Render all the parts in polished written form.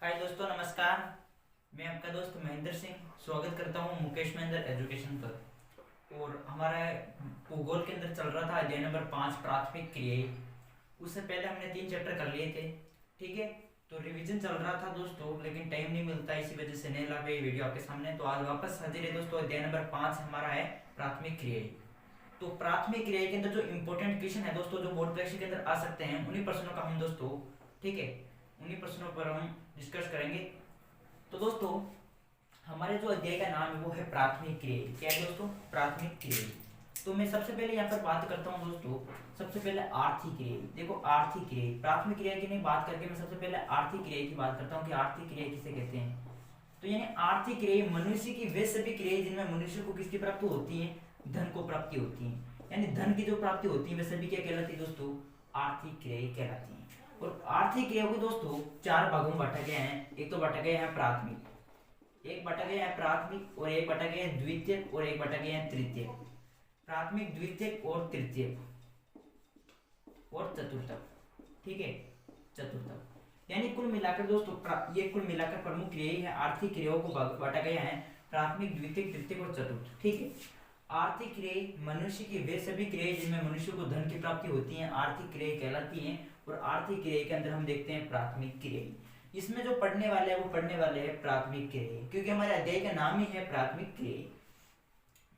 हाय दोस्तों, नमस्कार। मैं आपका दोस्त महेंद्र सिंह स्वागत करता हूँ मुकेश महेंद्र एजुकेशन पर। और हमारा भूगोल के अंदर चल रहा था अध्याय नंबर 5 प्राथमिक क्रियाएं। उससे पहले हमने 3 चैप्टर कर लिए थे। ठीक है, तो रिवीजन चल रहा था दोस्तों, लेकिन टाइम नहीं मिलता, इसी वजह से नहीं ला पाए वीडियो आपके सामने। तो आज वापस हाजिर है दोस्तों। अध्याय नंबर 5 हमारा है प्राथमिक क्रियाएं। तो प्राथमिक क्रियाएं के अंदर जो इंपॉर्टेंट क्वेश्चन है दोस्तों, जो बोर्ड परीक्षा के अंदर आ सकते हैं, उन्हीं प्रश्नों का हम दोस्तों, ठीक है, उन्हीं प्रश्नों पर हम डिस्कस करेंगे। तो दोस्तों, हमारे जो अध्याय का नाम है वो है प्राथमिक क्रियाएं। क्या है दोस्तों? प्राथमिक क्रियाएं। तो मैं सबसे पहले यहाँ पर बात करता हूँ दोस्तों, सबसे पहले आर्थिक क्रियाएं। देखो, आर्थिक क्रियाएं, प्राथमिक क्रिया की नहीं बात करके मैं सबसे पहले आर्थिक क्रिया की बात करता हूँ कि आर्थिक क्रिया किसे कहते हैं। तो यानी आर्थिक क्रियाएं मनुष्य की वे सभी क्रियाएं जिनमें मनुष्य को किसकी प्राप्ति होती है? धन को प्राप्ति होती है। यानी धन की जो प्राप्ति होती है वे सभी क्या कहलाती है दोस्तों? आर्थिक क्रियाएं कहलाती है। और आर्थिक क्रिया को दोस्तों 4 भागों में बांटा गया है। एक तो बांटा गया है प्राथमिक, एक बांटा गया है प्राथमिक, और एक बांटा गया है द्वितीयक, और एक बांटा गया है तृतीयक। प्राथमिक, द्वितीयक और तृतीयक और चतुर्थक। ठीक है, चतुर्थक। यानी कुल मिलाकर दोस्तों ये कुल मिलाकर प्रमुख क्रियाएं है। आर्थिक क्रियाओं को बांटा गया है प्राथमिक, द्वितीयक, तृतीयक और चतुर्थ। ठीक है, आर्थिक क्रियाएं मनुष्य की वे सभी क्रियाएं जिनमें मनुष्य को धन की प्राप्ति होती है, आर्थिक क्रियाएं कहलाती हैं। और आर्थिक क्रिया के अंदर हम देखते हैं प्राथमिक क्रियाएं। इसमें जो पढ़ने वाले हैं वो पढ़ने वाले हैं प्राथमिक क्रियाएं, क्योंकि हमारे अध्याय का नाम ही है प्राथमिक क्रियाएं।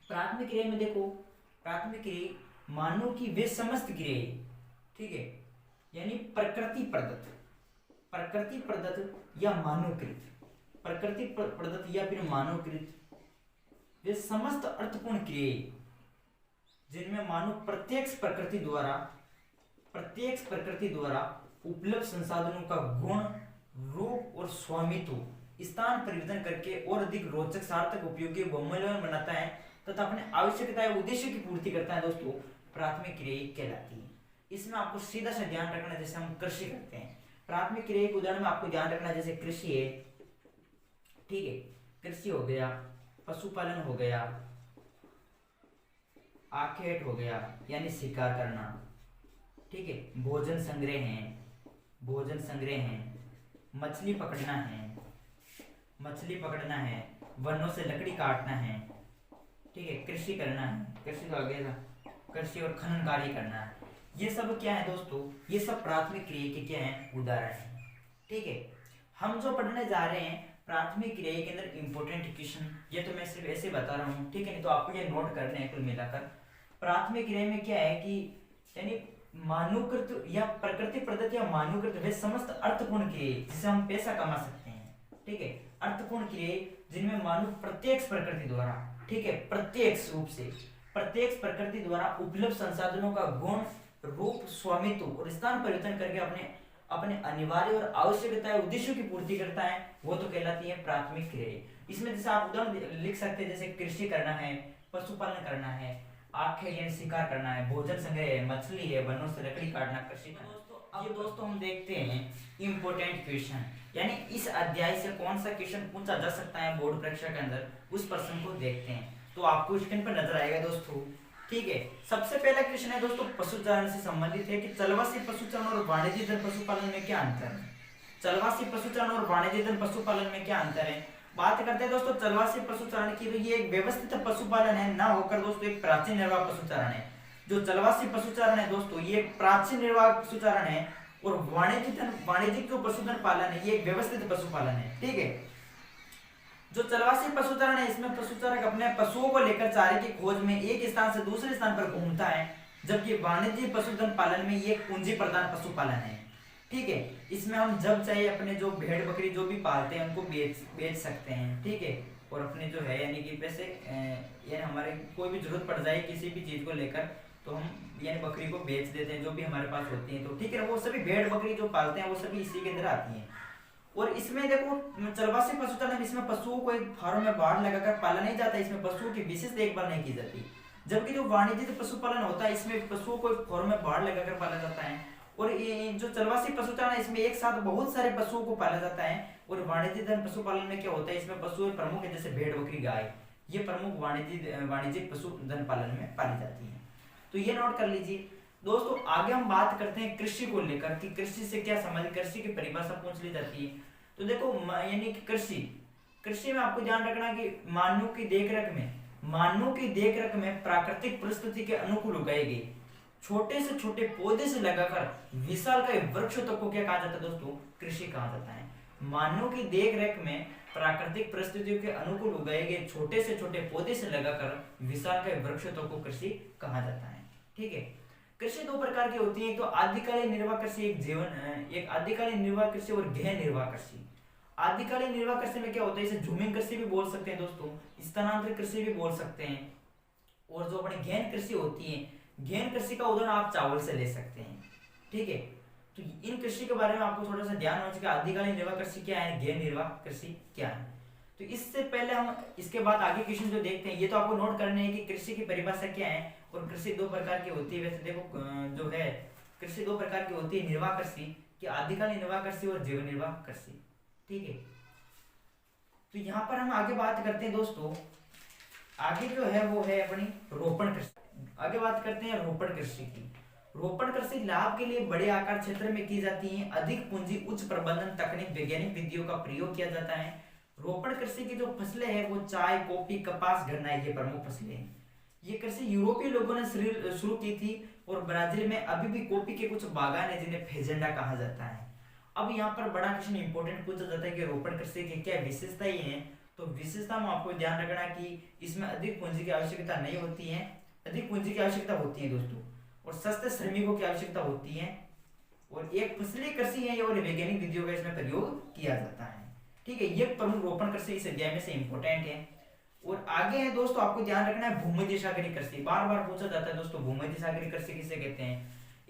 प्राथमिक क्रिया में देखो, प्राथमिक क्रिया मानव की वे समस्त क्रियाएं, ठीक है, यानी प्रकृति प्रदत्त, प्रकृति प्रदत्त या मानवकृत, प्रकृति प्रदत्त या फिर मानवकृत वे समस्त अर्थपूर्ण क्रियाएं जिनमें मानव प्रत्यक्ष प्रकृति द्वारा उपलब्ध संसाधनों का गुण, रूप और स्वामित्व स्थान परिवर्तन करके और अधिक रोचक, सार्थक, उपयोगी व मूल्यवान बनाता है तथा अपने आवश्यकता या उद्देश्य की पूर्ति करता है दोस्तों, प्राथमिक क्रियाएं कहलाती है। इसमें आपको सीधा सा ध्यान रखना, जैसे हम कृषि करते हैं, प्राथमिक क्रिया के उदाहरण में आपको ध्यान रखना, जैसे कृषि है, ठीक है, कृषि हो गया, पशुपालन हो गया, आखेट हो गया यानी शिकार करना, ठीक है, भोजन संग्रह है, भोजन संग्रह है, मछली पकड़ना है, मछली पकड़ना है, वनों से लकड़ी काटना है, ठीक है, कृषि करना है, कृषि तो आगे कृषि और खनन कार्य करना है। ये सब क्या है दोस्तों? ये सब प्राथमिक क्रिया के क्या है? उदाहरण है। ठीक है, हम जो पढ़ने जा रहे हैं प्राथमिक क्रिया के अंदर इंपॉर्टेंट क्वेश्चन, ये तो मैं सिर्फ ऐसे बता रहा हूँ, ठीक है, नहीं तो आपको ये नोट करने हैं। कुल मिलाकर प्राथमिक क्रिया में क्या है कि यानी मानवकृत या प्रकृति प्रदत्त या मानवकृत वे समस्त अर्थपूर्ण क्रियाएं जिससे हम पैसा कमा सकते हैं, ठीक है, अर्थपूर्ण क्रियाएं जिनमें मानव प्रत्यक्ष प्रकृति द्वारा, ठीक है, प्रत्यक्ष रूप से प्रत्यक्ष प्रकृति द्वारा उपलब्ध संसाधनों का गुण, रूप, स्वामित्व और स्थान परिवर्तन करके अपने अपने अनिवार्य और आवश्यकता या उद्देश्यों की पूर्ति करता है, वो तो कहलाती है प्राथमिक क्रियाएं। इसमें जैसे आप उदाहरण लिख सकते हैं, जैसे कृषि करना है, पशुपालन करना है, आखेट यानी शिकार करना है, भोजन संग्रह है, मछली है, वनों से लकड़ी काटना, कृषि करना। अब दोस्तों हम देखते हैं इंपॉर्टेंट क्वेश्चन, यानी इस अध्याय से कौन सा क्वेश्चन पूछा जा सकता है बोर्ड परीक्षा के अंदर, उस प्रश्न को देखते हैं। तो आपको स्क्रीन पर नजर आएगा दोस्तों, ठीक है। सबसे पहला क्वेश्चन है दोस्तों पशुचारण से संबंधित है कि चलवासी पशुचारण और वाणिज्यिक पशुपालन में क्या अंतर है? चलवासी पशुचारण और वाणिज्यिक पशुपालन में क्या अंतर है? बात करते हैं दोस्तों चलवासी पशुचारण की। तो ये एक व्यवस्थित पशुपालन है, ना होकर दोस्तों एक प्राचीन निर्वाह पशुचारण है। जो चलवासी पशुचारण है दोस्तों, ये एक प्राचीन निर्वाह पशुचारण है। और वाणिज्यिक जो पशुधन पालन है, ये एक व्यवस्थित पशुपालन है, ठीक है। जो चलवासी पशुचारण है, इसमें पशुचारक अपने पशुओं को लेकर चारे की खोज में एक स्थान से दूसरे स्थान पर घूमता है, जबकि वाणिज्यिक पशुधन पालन में ये पूंजी प्रधान पशुपालन है, ठीक है। इसमें हम जब चाहे अपने जो भेड़ बकरी जो भी पालते हैं उनको बेच सकते हैं, ठीक है। और अपने जो है यानी कि पैसे यानी हमारे कोई भी जरूरत पड़ जाए किसी भी चीज को लेकर, तो हम यानी बकरी को बेच देते हैं जो भी हमारे पास होती है, तो ठीक है। वो सभी भेड़ बकरी जो पालते हैं वो सभी इसी के अंदर आती हैं। और इसमें देखो चलवासी पशुचारण, इसमें पशुओं को एक फार्म में बाड़ लगाकर पाला नहीं जाता, इसमें पशुओं की विशेष देखभाल नहीं की जाती। जबकि जो वाणिज्यिक पशुपालन होता है, इसमें पशुओं को एक फार्म में बाड़ लगाकर पाला जाता है। और ये जो चलवासी पशुचारण है, इसमें एक साथ बहुत सारे पशुओं को पाला जाता है। और वाणिज्यिक पशुपालन में क्या होता है, इसमें पशु प्रमुख है, जैसे भेड़ बकरी गाय, ये प्रमुख वाणिज्यिक पशुधन पालन में पाली जाती है। तो ये नोट कर लीजिए दोस्तों। आगे हम बात करते हैं कृषि को लेकर कि कृषि से क्या संबंध, कृषि की परिभाषा पूछ ली जाती है। तो देखो यानी कि कृषि, कृषि में आपको ध्यान रखना कि मानव की देख रेख में प्राकृतिक परिस्थिति के अनुकूल उगाए गए छोटे से छोटे पौधे से लगाकर विशाल का वृक्ष तक को क्या कहा जाता है दोस्तों, कृषि कहा जाता है। मानव की देख रेख में प्राकृतिक परिस्थितियों के अनुकूल उगाए गए छोटे से छोटे पौधे से लगाकर विशाल का वृक्ष तक को कृषि कहा जाता है। ठीक है, कृषि दो प्रकार की होती है, तो आदिकालीन निर्वाह कृषि एक आदिकालीन निर्वाह कृषि और गहन निर्वाह कृषि। आदिकालीन निर्वाह कृषि में क्या होता है, इसे झूमिंग कृषि भी बोल सकते हैं दोस्तों, स्थानांतरित कृषि भी बोल सकते हैं। और जो अपनी गहन कृषि होती है, गहन कृषि का उदाहरण आप चावल से ले सकते हैं। ठीक है, तो इन कृषि के बारे में आपको थोड़ा सा ध्यान होना चाहिए, आदिकालीन निर्वाह कृषि क्या है, गहन निर्वाह कृषि क्या है। तो इससे पहले हम इसके बाद आगे क्वेश्चन जो देखते हैं, ये तो आपको नोट करने हैं कि कृषि की परिभाषा क्या है और कृषि दो प्रकार की होती है। वैसे देखो जो है कृषि दो प्रकार की होती है, निर्वाह कृषि की आदिकालीन निर्वाह कृषि और जीवन निर्वाह कृषि। ठीक है, तो यहाँ पर हम आगे बात करते हैं दोस्तों, आगे जो है वो है अपनी रोपण कृषि। आगे बात करते हैं रोपण कृषि की। रोपण कृषि लाभ के लिए बड़े आकार क्षेत्र में की जाती है, अधिक पूंजी उच्च प्रबंधन तकनीक वैज्ञानिक विधियों का प्रयोग किया जाता है। रोपण कृषि की जो फसलें हैं वो चाय, कॉफी, कपास, गन्ना, ये प्रमुख फसलें हैं। ये कृषि यूरोपीय लोगों ने शुरू की थी और ब्राजील में अभी भी कॉफी के कुछ बागान है जिन्हें फेजेंडा कहा जाता है। अब यहाँ पर बड़ा क्वेश्चन इंपॉर्टेंट पूछा जाता है कि रोपण कृषि की क्या विशेषताएं हैं। तो विशेषता में आपको ध्यान रखना कि इसमें अधिक पूंजी की आवश्यकता नहीं होती है, अधिक पूंजी की आवश्यकता होती है दोस्तों, और सस्ते श्रमिकों की आवश्यकता होती है, और एक फसली कृषि है और वैज्ञानिक विधियों का इसमें प्रयोग किया जाता है। ठीक है, ये प्रमुख रोपण कृषि इस अध्याय में से इंपॉर्टेंट है। और आगे है दोस्तों, आपको ध्यान रखना है भूमध्य सागरीय कृषि, बार बार पूछा जाता है दोस्तों, भूमध्य सागरीय कृषि किसे कहते हैं।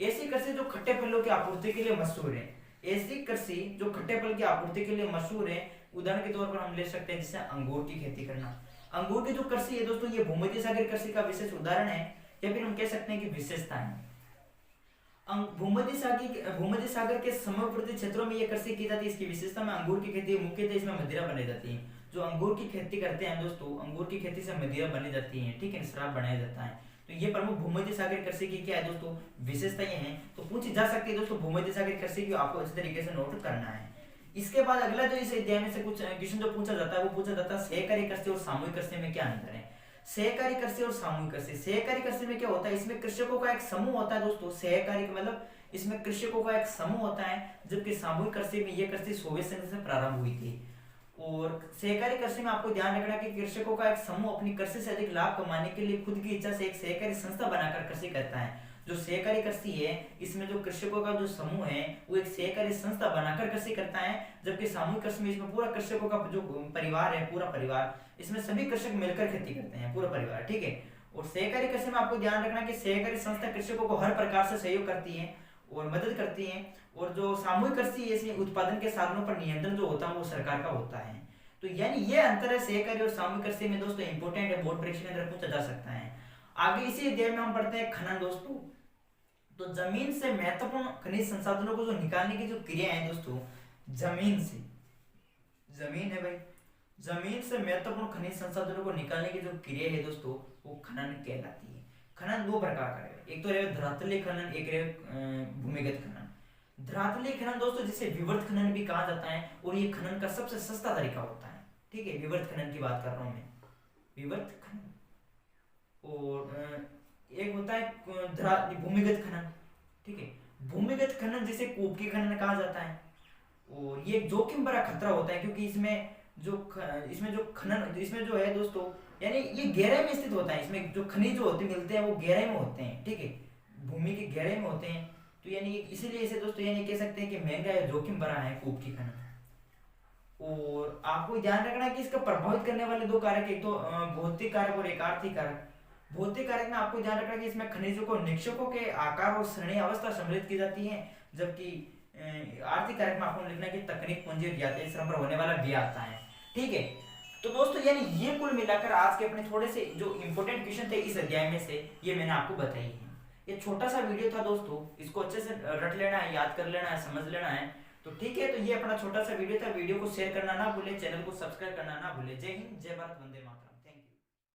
ऐसी कृषि जो खट्टे फलों की आपूर्ति के लिए मशहूर है, ऐसी कृषि जो खट्टे फल की आपूर्ति के लिए मशहूर है। उदाहरण के तौर पर हम ले सकते हैं जैसे अंगूर की खेती करना। अंगूर की जो कृषि है दोस्तों, ये भूमध्य सागरीय कृषि का विशेष उदाहरण है, या फिर हम कह सकते हैं कि विशेषता है। भूमध्य सागर के समवर्ती क्षेत्रों में यह कृषि की जाती है। इसकी विशेषता में अंगूर की खेती मुख्यतः इसमें मदिरा बनाई जाती है। जो अंगूर की खेती करते हैं दोस्तों, अंगूर की खेती से मदिरा बनी जाती है। ठीक है, शराब बनाया जाता है। तो ये प्रमुख भूमध्य सागरीय कृषि की क्या है दोस्तों, विशेषताएं हैं। तो पूछी जा सकती है दोस्तों भूमध्य सागरीय कृषि की, आपको इस तरीके से नोट करना है। इसके बाद अगला जो इस अध्याय में से कुछ क्वेश्चन जो पूछा जाता है वो पूछा जाता है सहकारी कृषि और सामूहिक कृषि में क्या अंतर है। सहकारी कृषि और सामूहिक कृषि, सहकारी कृषि में क्या होता है, इसमें कृषकों का एक समूह होता है दोस्तों। सहकारी मतलब इसमें कृषकों का एक समूह होता है, जबकि सामूहिक कृषि में यह कृषि सोवियत संघ से प्रारंभ हुई थी। और सहकारी कृषि में आपको ध्यान रखना कि कृषकों का एक समूह अपनी कृषि से अधिक लाभ कमाने के लिए खुद की इच्छा से एक सहकारी संस्था बनाकर कृषि करता है। जो सहकारी कृषि है, इसमें जो कृषकों का जो समूह है वो एक सहकारी संस्था बनाकर कृषि करता है, जबकि सामूहिक कृषि में इसमें पूरा कृषकों का जो परिवार है, पूरा परिवार, इसमें सभी कृषक मिलकर खेती करते हैं, पूरा परिवार। ठीक है, और सहकारी कृषि में आपको ध्यान रखना कि सहकारी संस्था कृषकों को हर प्रकार से सहयोग करती है और मदद करती हैं। और जो सामूहिक कृषि ऐसे उत्पादन के साधनों पर नियंत्रण जो होता है वो सरकार का होता है। तो यानी ये अंतर है सहकारी और सामूहिक कृषि में दोस्तों, इंपॉर्टेंट है, बोर्ड परीक्षा के अंदर पूछा जा सकता है। आगे इसी अध्याय में हम पढ़ते हैं खनन दोस्तों। तो जमीन से महत्वपूर्ण खनिज संसाधनों को जो निकालने की जो क्रिया है दोस्तों, जमीन से, जमीन है भाई, जमीन से महत्वपूर्ण खनिज संसाधनों को निकालने की जो क्रिया है दोस्तों वो खनन कहलाती है। खनन दो प्रकार का है, एक तो रहे धरातलीय खनन, एक रहे भूमिगत खनन। धरातलीय खनन दोस्तों जिसे विवर्त खनन भी कहा जाता है, और ये खनन का सबसे सस्ता तरीका होता है। ठीक है, विवर्त खनन की बात कर रहा हूं मैं, विवर्त खनन। और एक होता है भूमिगत खनन। ठीक है, भूमिगत खनन जिसे कूप की खनन कहा जाता है, और ये जोखिम भरा खतरा होता है क्योंकि इसमें जो है दोस्तों, यानी ये गहराई में स्थित होता है। इसमें जो खनिज जो होते मिलते हैं वो गहराई में होते हैं। ठीक है, भूमि की गहराई में होते हैं। तो यानी इसीलिए इसे दोस्तों यानी कह सकते हैं कि महंगा या जोखिम भरा है कूप की खनन। और आपको ध्यान रखना है कि इसका प्रभावित करने वाले दो कारक, एक तो भौतिक कारक और एक आर्थिक कारक। भौतिक कारक में आपको ध्यान रखना कि इसमें खनिजों को निक्षेपों के आकार और श्रेणी अवस्था सम्मिलित की जाती है, जबकि आर्थिक कारक में आपको लिखना है कि तकनीक, पूंजी और यातायात श्रम पर होने वाला व्यय आता है। ठीक है, तो दोस्तों यानी ये कुल मिलाकर आज के अपने थोड़े से जो इंपॉर्टेंट क्वेश्चन थे इस अध्याय में से, ये मैंने आपको बताई है। ये छोटा सा वीडियो था दोस्तों, इसको अच्छे से रट लेना है, याद कर लेना है, समझ लेना है। तो ठीक है, तो ये अपना छोटा सा वीडियो था। वीडियो को शेयर करना ना भूले, चैनल को सब्सक्राइब करना ना भूले। जय हिंद, जय भारत, वंदे मातरम।